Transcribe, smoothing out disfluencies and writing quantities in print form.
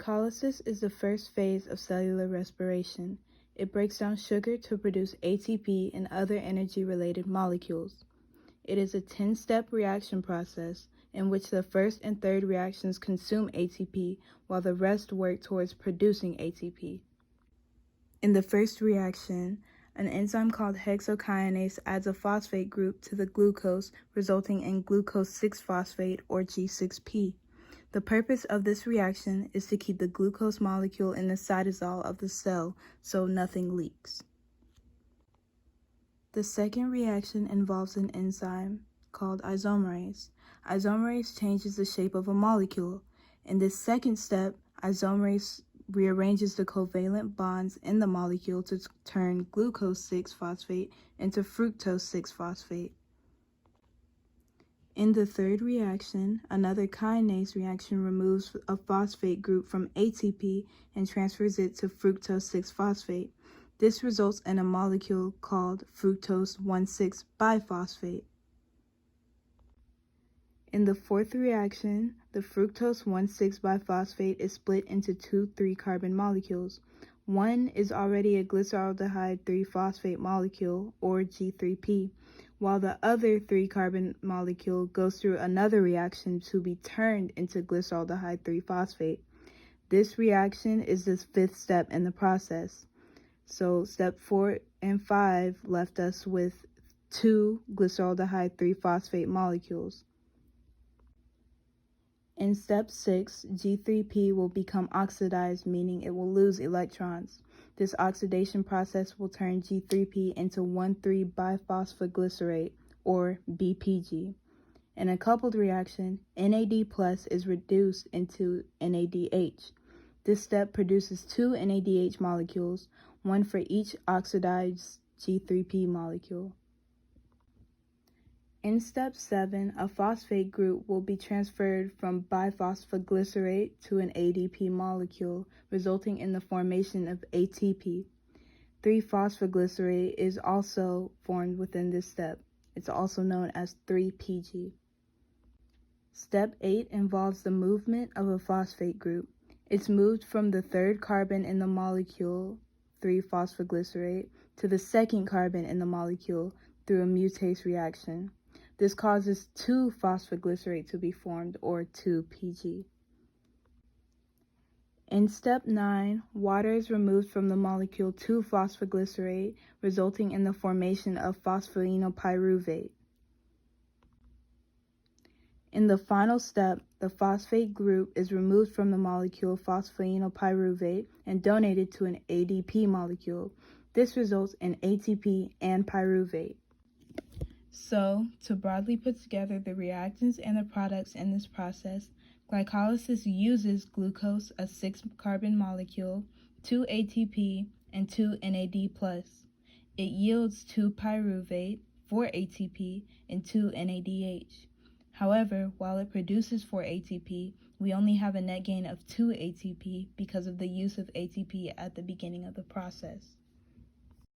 Glycolysis is the first phase of cellular respiration. It breaks down sugar to produce ATP and other energy-related molecules. It is a 10-step reaction process in which the first and third reactions consume ATP while the rest work towards producing ATP. In the first reaction, an enzyme called hexokinase adds a phosphate group to the glucose, resulting in glucose 6-phosphate or G6P. The purpose of this reaction is to keep the glucose molecule in the cytosol of the cell so nothing leaks. The second reaction involves an enzyme called isomerase. Isomerase changes the shape of a molecule. In this second step, isomerase rearranges the covalent bonds in the molecule to turn glucose 6-phosphate into fructose 6-phosphate. In the third reaction, another kinase reaction removes a phosphate group from ATP and transfers it to fructose 6-phosphate. This results in a molecule called fructose 1,6-biphosphate. In the fourth reaction, the fructose 1,6-biphosphate is split into two 3-carbon molecules. One is already a glyceraldehyde 3-phosphate molecule, or G3P, while the other 3-carbon molecule goes through another reaction to be turned into glyceraldehyde 3-phosphate. This reaction is the fifth step in the process. So step 4 and 5 left us with 2 glyceraldehyde 3-phosphate molecules. In step 6, G3P will become oxidized, meaning it will lose electrons. This oxidation process will turn G3P into 1,3-biphosphoglycerate, or BPG. In a coupled reaction, NAD+ is reduced into NADH. This step produces 2 NADH molecules, one for each oxidized G3P molecule. In step 7, a phosphate group will be transferred from biphosphoglycerate to an ADP molecule, resulting in the formation of ATP. 3-phosphoglycerate is also formed within this step. It's also known as 3-PG. Step 8 involves the movement of a phosphate group. It's moved from the third carbon in the molecule, 3-phosphoglycerate, to the second carbon in the molecule through a mutase reaction. This causes 2-phosphoglycerate to be formed, or 2-PG. In step 9, water is removed from the molecule 2-phosphoglycerate, resulting in the formation of phosphoenolpyruvate. In the final step, the phosphate group is removed from the molecule phosphoenolpyruvate and donated to an ADP molecule. This results in ATP and pyruvate. So, to broadly put together the reactants and the products in this process, glycolysis uses glucose, a 6-carbon molecule, 2 ATP, and 2 NAD+. It yields 2 pyruvate, 4 ATP, and 2 NADH. However, while it produces 4 ATP, we only have a net gain of 2 ATP because of the use of ATP at the beginning of the process.